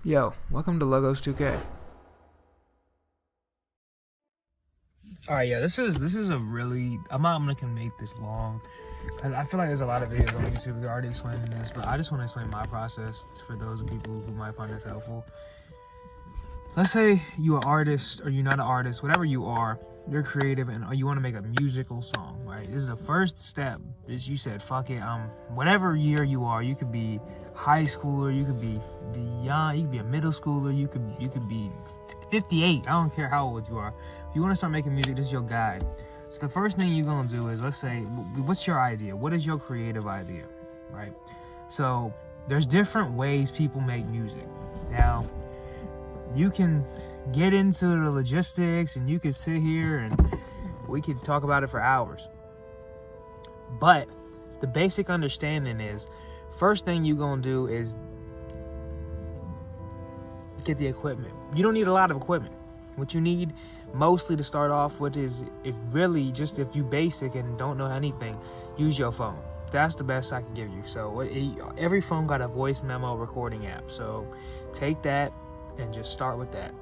Yo, welcome to Logos 2K. Alright, yeah, this is a really, I'm not gonna make this long, because I feel like there's a lot of videos on YouTube that are already explaining this, but I just want to explain my process for those people who might find this helpful. Let's say you're an artist, or you're not an artist, whatever you are, you're creative, and you want to make a musical song, right? This is the first step. Is you said, fuck it, whatever year you are, you could be high schooler, you could be young, you could be a middle schooler, you could be 58. I don't care how old you are. If you want to start making music, this is your guide. So the first thing you're gonna do is, let's say, what's your idea? What is your creative idea, right? So there's different ways people make music. Now, you can get into the logistics and you can sit here and we could talk about it for hours. But the basic understanding is, first thing you're gonna do is get the equipment. You don't need a lot of equipment. What you need mostly to start off with is, if you basic and don't know anything, use your phone. That's the best I can give you. So every phone got a voice memo recording app. So take that and just start with that.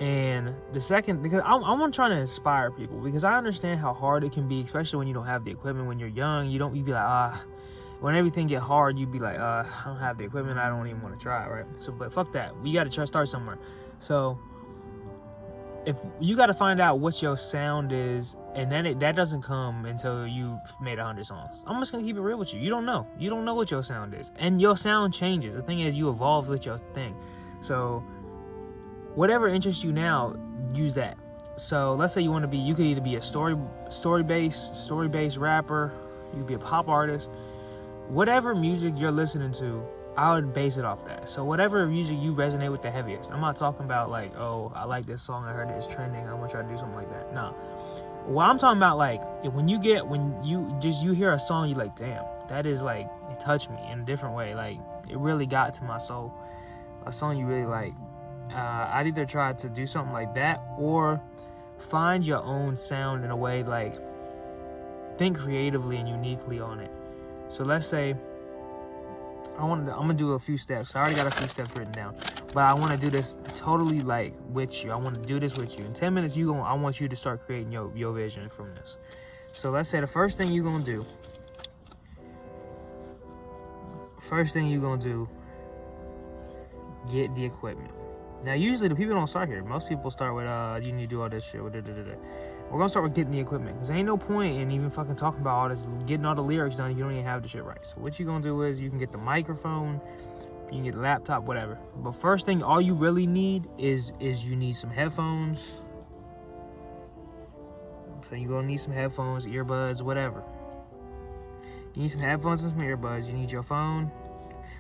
And the second, because I'm trying to inspire people, because I understand how hard it can be, especially when you don't have the equipment. When you're young, you'd be like, when everything get hard, you'd be like, I don't have the equipment, I don't even want to try, right? So, but fuck that. You got to start somewhere. So if you got to find out what your sound is, and then that doesn't come until you've made 100 songs. I'm just gonna keep it real with you. You don't know what your sound is, and your sound changes. The thing is, you evolve with your thing. So whatever interests you now, use that. So let's say you could either be a story-based rapper, you could be a pop artist. Whatever music you're listening to, I would base it off that. So whatever music you resonate with the heaviest. I'm not talking about like, oh, I like this song, I heard it's trending, I'm gonna try to do something like that. No. What I'm talking about, like, when you hear a song, you like, damn, that is like, it touched me in a different way. Like, it really got to my soul. A song you really like. I'd either try to do something like that, or find your own sound in a way, like, think creatively and uniquely on it. So let's say I'm gonna do a few steps. I already got a few steps written down, but I want to do this totally like with you. I want to do this with you. In 10 minutes, I want you to start creating your vision from this. So let's say the first thing you're gonna do. Get the equipment. Now, usually the people don't start here. Most people start with you need to do all this shit. We're gonna start with getting the equipment, because ain't no point in even fucking talking about all this, getting all the lyrics done if you don't even have the shit right. So what you gonna do is, you can get the microphone, you can get the laptop, whatever. But first thing, all you really need is you need some headphones. So you're gonna need some headphones, earbuds, whatever. You need some headphones and some earbuds. You need your phone.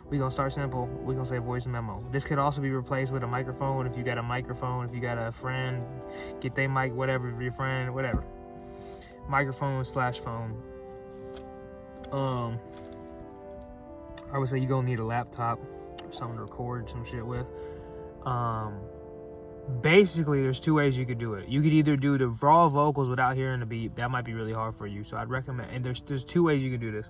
We're gonna start simple. We're gonna say voice memo. This could also be replaced with a microphone. If you got a microphone, if you got a friend, get their mic, whatever, your friend, whatever. Microphone/phone. I would say you're gonna need a laptop or something to record some shit with. Basically, there's two ways you could do it. You could either do the raw vocals without hearing the beat. That might be really hard for you. So I'd recommend, and there's two ways you can do this.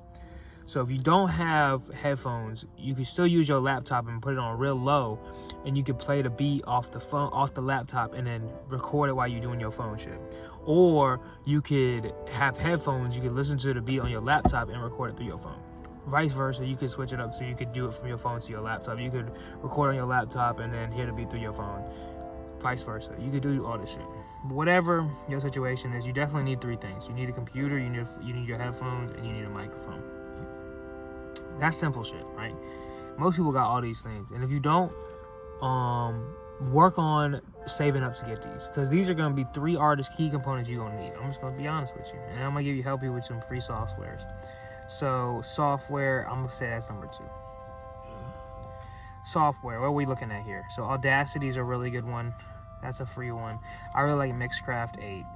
So if you don't have headphones, you can still use your laptop and put it on real low, and you can play the beat off the phone, off the laptop, and then record it while you're doing your phone shit. Or you could have headphones, you could listen to the beat on your laptop and record it through your phone. Vice versa, you could switch it up so you could do it from your phone to your laptop. You could record on your laptop and then hear the beat through your phone. Vice versa, you could do all this shit. Whatever your situation is, you definitely need three things. You need a computer, you need your headphones, and you need a microphone. That's simple shit, right? Most people got all these things. And if you don't, work on saving up to get these, because these are going to be three key components you're going to need. I'm just going to be honest with you. And I'm going to help you with some free softwares. So software, I'm going to say that's number 2. Software, what are we looking at here? So Audacity is a really good one. That's a free one. I really like Mixcraft 8.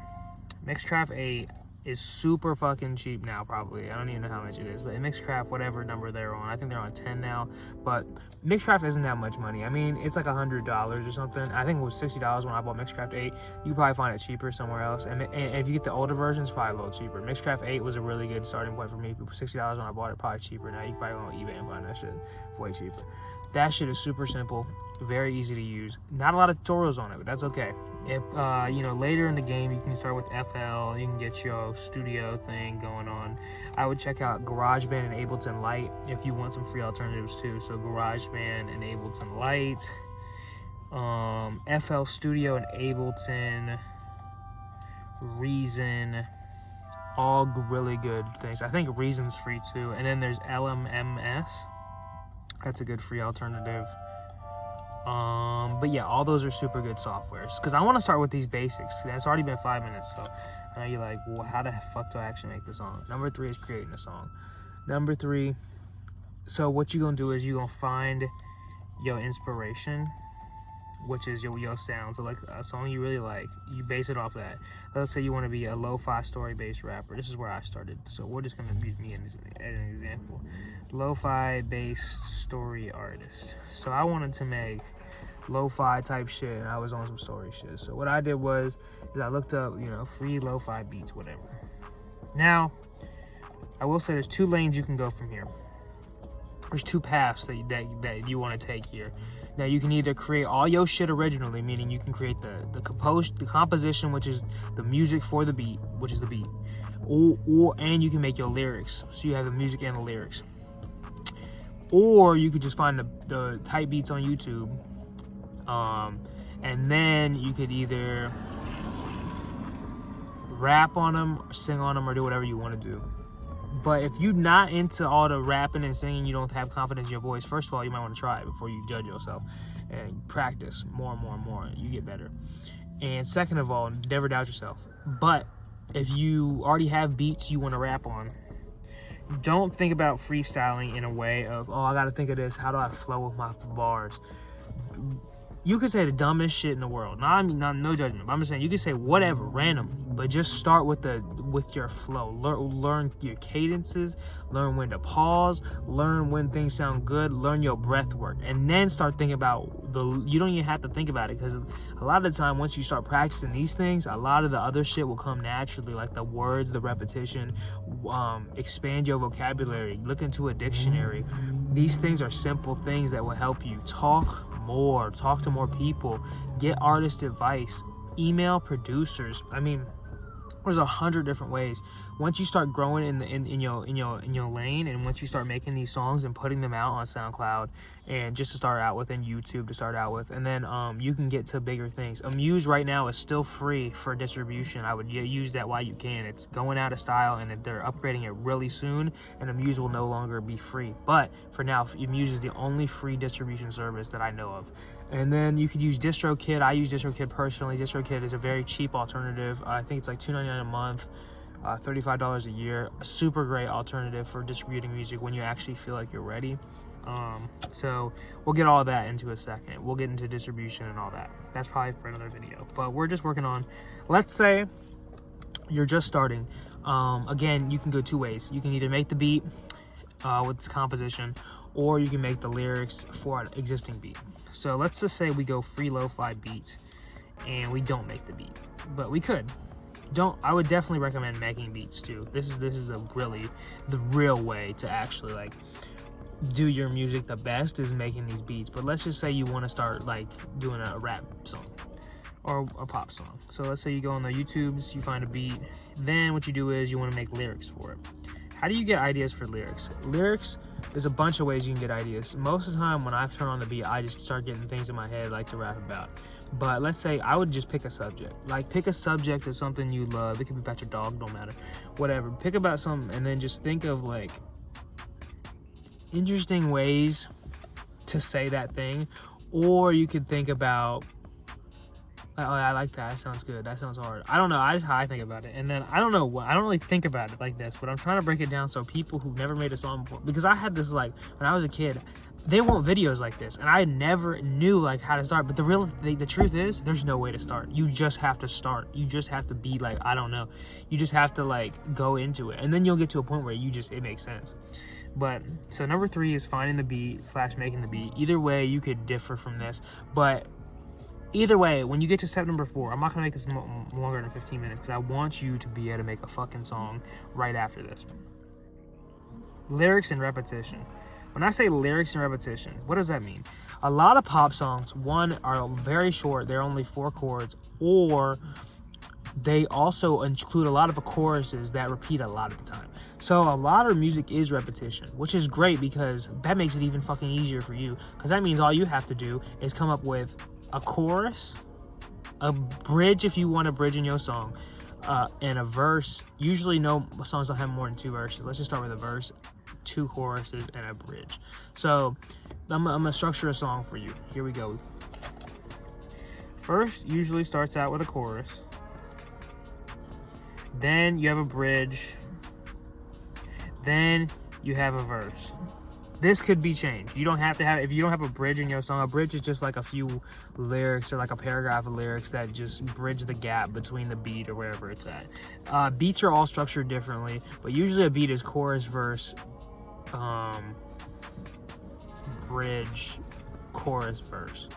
Mixcraft 8, is super fucking cheap now, probably. I don't even know how much it is, but Mixcraft, whatever number they're on, I think they're on 10 now, but Mixcraft isn't that much money. I mean, it's like $100 or something. I think it was $60 when I bought Mixcraft 8. You can probably find it cheaper somewhere else, and if you get the older version, it's probably a little cheaper. Mixcraft 8 was a really good starting point for me. $60 when I bought it, probably cheaper now. You can probably go on eBay and find that shit way cheaper. That shit is super simple, very easy to use. Not a lot of tutorials on it, but that's okay. If later in the game you can start with FL, you can get your studio thing going on. I would check out GarageBand and Ableton Lite if you want some free alternatives too. So GarageBand and Ableton Lite, FL Studio and Ableton, Reason, all really good things. I think Reason's free too. And then there's LMMS. That's a good free alternative. But yeah, all those are super good softwares. Because I want to start with these basics. It's already been 5 minutes, so now you're like, well, how the fuck do I actually make the song? Number 3 is creating the song. Number 3, so what you're going to do is you're going to find your inspiration, which is your sound. So like a song you really like, you base it off that. Let's say you want to be a lo-fi story-based rapper. This is where I started, so we're just going to use me as an example. Lo-fi based story artist. So I wanted to make lo-fi type shit, and I was on some story shit. So what I did was I looked up, free lo-fi beats, whatever. Now, I will say there's 2 lanes you can go from here. There's 2 paths that you want to take here. Now you can either create all your shit originally, meaning you can create the composition, which is the music for the beat, which is the beat, and you can make your lyrics. So you have the music and the lyrics. Or you could just find the type beats on YouTube, and then you could either rap on them, or sing on them, or do whatever you want to do. But if you're not into all the rapping and singing, you don't have confidence in your voice, first of all, you might want to try it before you judge yourself, and practice more and more and more. You get better. And second of all, never doubt yourself. But if you already have beats you want to rap on, don't think about freestyling in a way of, oh, I gotta think of this, how do I flow with my bars? You could say the dumbest shit in the world. No judgment, but I'm just saying you could say whatever, random, but just start with your flow. Learn your cadences, learn when to pause, learn when things sound good, learn your breath work, and then start thinking about you don't even have to think about it, because a lot of the time once you start practicing these things, a lot of the other shit will come naturally, like the words, the repetition. Expand your vocabulary, look into a dictionary. These things are simple things that will help you talk more, talk to more people, get artist advice, email producers. I mean, there's 100 different ways. Once you start growing in your lane, and once you start making these songs and putting them out on SoundCloud, and just to start out with, and YouTube to start out with, and then you can get to bigger things. Amuse right now is still free for distribution. I would use that while you can. It's going out of style, and they're upgrading it really soon, and Amuse will no longer be free. But for now, Amuse is the only free distribution service that I know of. And then you could use DistroKid. I use DistroKid personally. DistroKid is a very cheap alternative. I think it's like $2.99 a month, $35 a year. A super great alternative for distributing music when you actually feel like you're ready. So we'll get all of that into a second. We'll get into distribution and all that. That's probably for another video. But we're just working on, let's say you're just starting. Again, you can go 2 ways. You can either make the beat with composition, or you can make the lyrics for an existing beat. So let's just say we go free lo-fi beats and we don't make the beat, but we could. I would definitely recommend making beats too. This is the real way to actually like do your music the best, is making these beats. But let's just say you want to start like doing a rap song or a pop song. So let's say you go on the YouTubes, you find a beat, then what you do is you want to make lyrics for it. How do you get ideas for lyrics? There's a bunch of ways you can get ideas. Most of the time when I turn on the beat, I just start getting things in my head like to rap about. But let's say I would just pick a subject. Like pick a subject of something you love. It could be about your dog, don't matter. Whatever. Pick about something and then just think of like interesting ways to say that thing. Or you could think about, oh, I like that. That sounds good. That sounds hard. I don't know. That's how I think about it. And then I don't know. I don't really think about it like this, but I'm trying to break it down so people who've never made a song before, because I had this like when I was a kid, they want videos like this, and I never knew like how to start. But the truth is, there's no way to start. You just have to start. You just have to be like, I don't know. You just have to like go into it, and then you'll get to a point where it makes sense. But so number 3 is finding the beat / making the beat. Either way, you could differ from this, but either way, when you get to step number 4, I'm not gonna make this longer than 15 minutes because I want you to be able to make a fucking song right after this. Lyrics and repetition. When I say lyrics and repetition, what does that mean? A lot of pop songs, one, are very short. They're only 4 chords, or they also include a lot of choruses that repeat a lot of the time. So a lot of music is repetition, which is great because that makes it even fucking easier for you. Because that means all you have to do is come up with a chorus, a bridge if you want a bridge in your song, and a verse. Usually no songs don't have more than 2 verses. Let's just start with a verse, 2 choruses, and a bridge. So I'm gonna structure a song for you. Here we go. First usually starts out with a chorus, then you have a bridge, then you have a verse. This could be changed. You don't have to have, if you don't have a bridge in your song, a bridge is just like a few lyrics or like a paragraph of lyrics that just bridge the gap between the beat or wherever it's at. Beats are all structured differently, but usually a beat is chorus, verse, bridge, chorus, verse.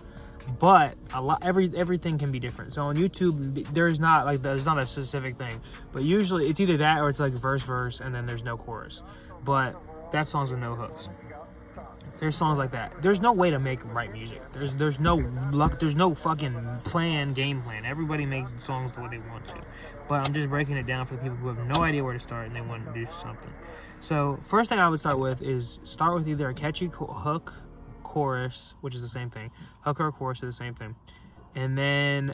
But everything can be different. So on YouTube, there's not a specific thing, but usually it's either that or it's like verse, and then there's no chorus. But that's songs with no hooks. There's songs like that. There's no way to write music. There's no luck. There's no fucking game plan. Everybody makes songs the way they want to. But I'm just breaking it down for the people who have no idea where to start and they want to do something. So first thing I would start with is either a catchy hook, chorus, which is the same thing. Hook or chorus is the same thing. And then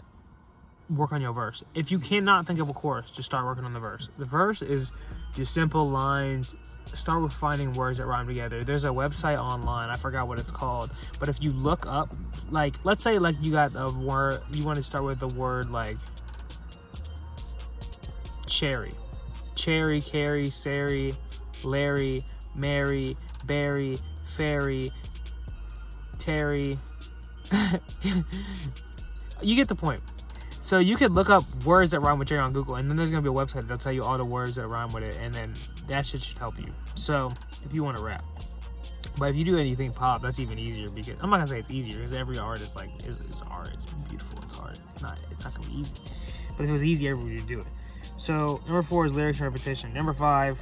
work on your verse. If you cannot think of a chorus, just start working on the verse. The verse is just simple lines. Start with finding words that rhyme together. There's a website online, I forgot what it's called, but if you look up, like, let's say like you got a word, you want to start with the word like cherry, carry, Sari, Larry, Mary, Barry, Fairy, Terry. You get the point. So you could look up words that rhyme with cherry on Google, and then there's going to be a website that'll tell you all the words that rhyme with it, and then that shit should help you. So if you want to rap. But if you do anything pop, that's even easier, because I'm not going to say it's easier, because every artist is art. It's beautiful. It's hard. It's not going to be easy. But if it was easy, everybody would do it. So number 4 is lyrics and repetition. Number 5,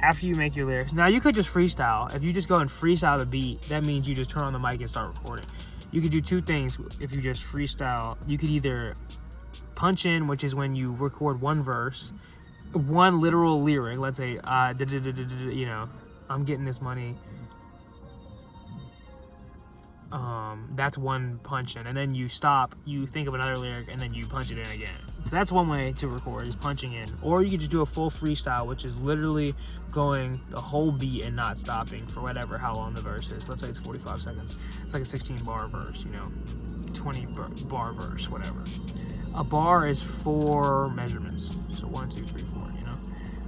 after you make your lyrics. Now you could just freestyle. If you just go and freestyle the beat, that means you just turn on the mic and start recording. You could do 2 things if you just freestyle. You could either punch in, which is when you record one verse, one literal lyric. Let's say, you know, I'm getting this money. That's one punch in, and then you stop, you think of another lyric, and then you punch it in again. So that's one way to record, is punching in. Or you could just do a full freestyle, which is literally going the whole beat and not stopping for how long the verse is. Let's say it's 45 seconds. It's like a 16-bar verse, you know, 20-bar verse, whatever. A bar is 4 measurements. So 1, 2, 3, 4, you know.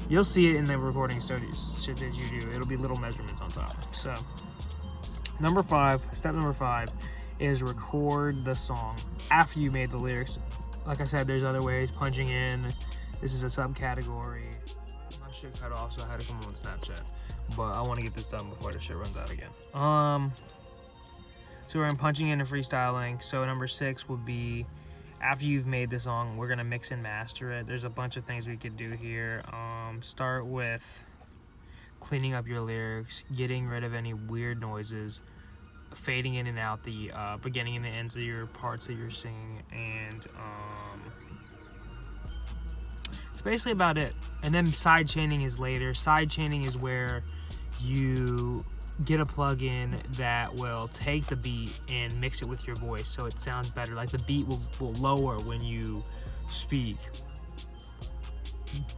You'll see it in the recording studies, shit that you do. It'll be little measurements on top. So step number 5 is record the song after you made the lyrics. Like I said, there's other ways. Punching in, this is a subcategory. My shit cut off, so I had to come on Snapchat. But I want to get this done before the shit runs out again. So we're in punching in and freestyling. So number 6 would be, after you've made the song, we're gonna mix and master it. There's a bunch of things we could do here. Start with cleaning up your lyrics, getting rid of any weird noises, fading in and out the beginning and the ends of your parts that you're singing, and it's basically about it. And then side chaining is later. Side chaining is where you get a plug-in that will take the beat and mix it with your voice so it sounds better. Like the beat will lower when you speak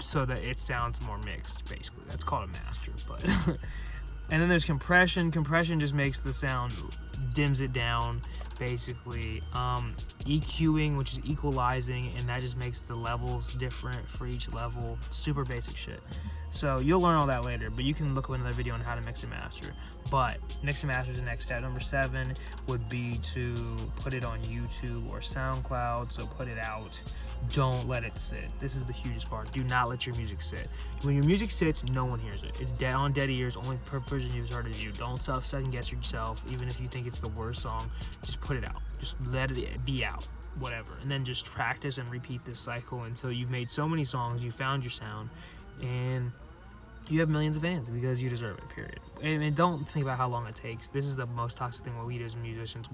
so that it sounds more mixed, basically. That's called a master. But and then there's compression. Compression just makes the sound, dims it down, basically EQing, which is equalizing, and that just makes the levels different for each level. Super basic shit. So you'll learn all that later, but you can look up another video on how to mix and master. But mix and master is the next step. Number 7 would be to put it on YouTube or SoundCloud. So put it out. Don't let it sit. This is the hugest part. Do not let your music sit. When your music sits, no one hears it. It's dead on dead ears. Only person who's heard is you. Don't second guess yourself. Even if you think it's the worst song, just put it out. Just let it be out. Whatever. And then just practice and repeat this cycle until you've made so many songs, you found your sound, and you have millions of fans because you deserve it, period. And don't think about how long it takes. This is the most toxic thing what we do as musicians.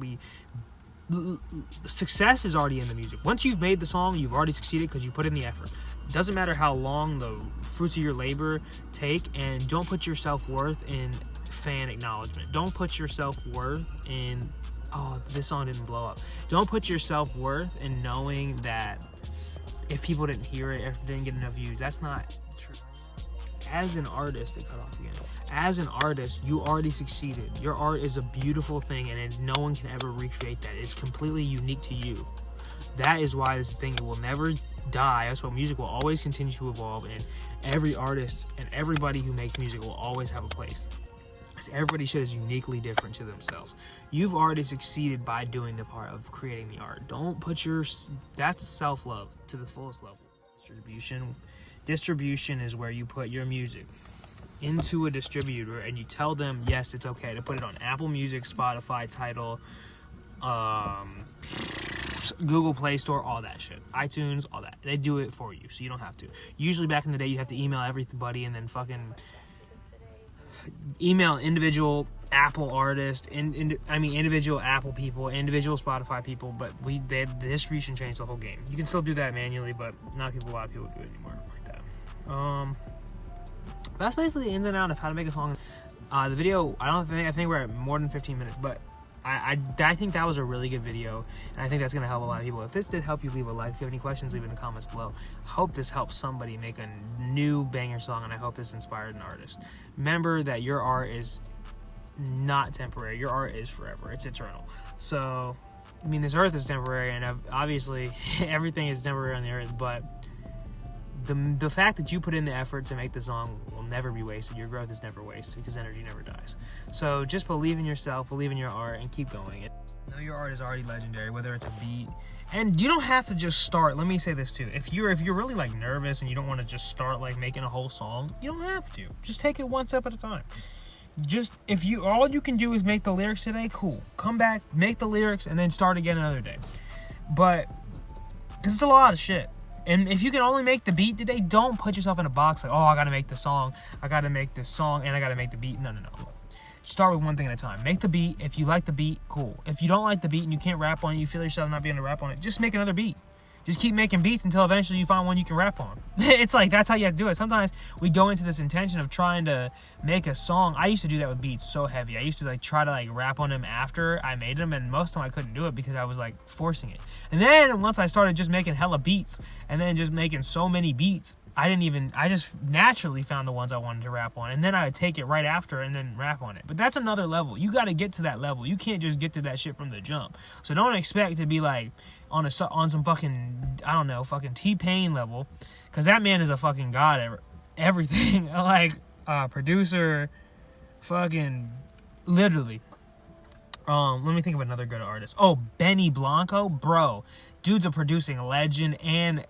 Success is already in the music. Once you've made the song, you've already succeeded because you put in the effort. It doesn't matter how long the fruits of your labor take, and don't put your self-worth in fan acknowledgement. Don't put your self-worth in, oh, this song didn't blow up. Don't put your self-worth in knowing that if people didn't hear it, if it didn't get enough views. That's not true. As an artist, it cut off again. As an artist, you already succeeded. Your art is a beautiful thing, and no one can ever recreate that. It's completely unique to you. That is why this thing will never die. That's why music will always continue to evolve, and every artist and everybody who makes music will always have a place. Because everybody shit is uniquely different to themselves. You've already succeeded by doing the part of creating the art. Don't put that's self-love to the fullest level. Distribution is where you put your music into a distributor and you tell them, yes, it's okay to put it on Apple Music, Spotify, Tidal, Google Play Store, all that shit, iTunes, all that. They do it for you, so you don't have to. Usually back in the day, you have to email everybody and then fucking email individual Apple artists, individual Apple people, individual Spotify people, but the distribution changed the whole game. You can still do that manually, but not a lot of people do it anymore like that. That's basically the ins and outs of how to make a song. The video, I think we're at more than 15 minutes, but I think that was a really good video, and I think that's going to help a lot of people. If this did help you, leave a like. If you have any questions, leave it in the comments below. I hope this helps somebody make a new banger song, and I hope this inspired an artist. Remember that your art is not temporary. Your art is forever. It's eternal. So, I mean, this earth is temporary, and obviously everything is temporary on the earth, but the fact that you put in the effort to make the song will never be wasted. Your growth is never wasted because energy never dies. So just believe in yourself, believe in your art, and keep going. Know your art is already legendary, whether it's a beat. And you don't have to just start. Let me say this too. If you're really like nervous and you don't want to just start like making a whole song, you don't have to. Just take it one step at a time. Just all you can do is make the lyrics today, cool. Come back, make the lyrics, and then start again another day. But because it's a lot of shit. And if you can only make the beat today, don't put yourself in a box like, oh, I gotta make the song, I gotta make this song, and I gotta make the beat. No. Start with one thing at a time. Make the beat. If you like the beat, cool. If you don't like the beat and you can't rap on it, you feel yourself not being able to rap on it, just make another beat. Just keep making beats until eventually you find one you can rap on. It's like, that's how you have to do it. Sometimes we go into this intention of trying to make a song. I used to do that with beats so heavy. I used to like try to like rap on them after I made them, and most of the time I couldn't do it because I was like forcing it. And then once I started just making hella beats and then just making so many beats, I just naturally found the ones I wanted to rap on, and then I would take it right after and then rap on it. But that's another level. You got to get to that level. You can't just get to that shit from the jump. So don't expect to be like on some fucking, I don't know, fucking T-Pain level, because that man is a fucking god at everything. Like producer, fucking literally. Let me think of another good artist. Oh, Benny Blanco, bro. Dude's a producing legend, and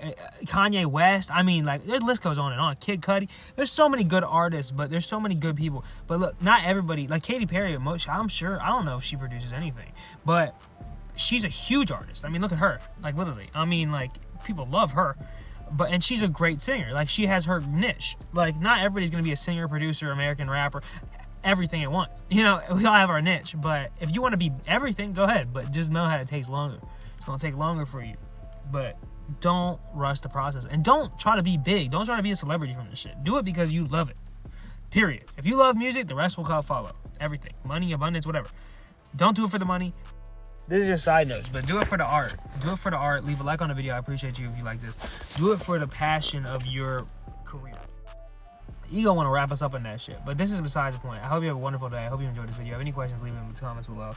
Kanye West. I mean, like, the list goes on and on. Kid Cudi. There's so many good artists, but there's so many good people. But look, not everybody. Like Katy Perry, I'm sure. I don't know if she produces anything, but she's a huge artist. I mean, look at her. Like, literally. I mean, like, people love her. And she's a great singer. Like, she has her niche. Like, not everybody's gonna be a singer, producer, American rapper, everything at once. You know, we all have our niche. But if you want to be everything, go ahead. But just know that it takes longer. It's gonna take longer for you. But don't rush the process. And don't try to be big. Don't try to be a celebrity from this shit. Do it because you love it. Period. If you love music, the rest will follow. Everything. Money, abundance, whatever. Don't do it for the money. This is just side notes, but do it for the art. Do it for the art. Leave a like on the video. I appreciate you if you like this. Do it for the passion of your career. Ego want to wrap us up in that shit, but this is besides the point. I hope you have a wonderful day. I hope you enjoyed this video. If you have any questions, leave them in the comments below.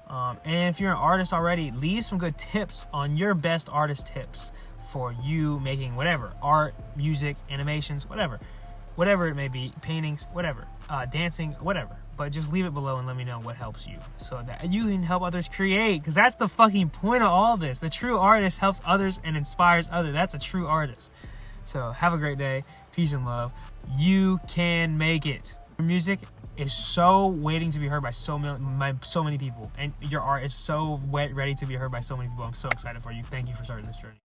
And if you're an artist already, leave some good tips on your best artist tips for you making whatever, art, music, animations, whatever it may be, paintings, whatever, dancing, whatever. But just leave it below and let me know what helps you so that you can help others create, because that's the fucking point of all this. The true artist helps others and inspires others. That's a true artist. So have a great day. Peace and love. You can make it. Your music is so waiting to be heard by so many people, and your art is so ready to be heard by so many people. I'm so excited for you. Thank you for starting this journey.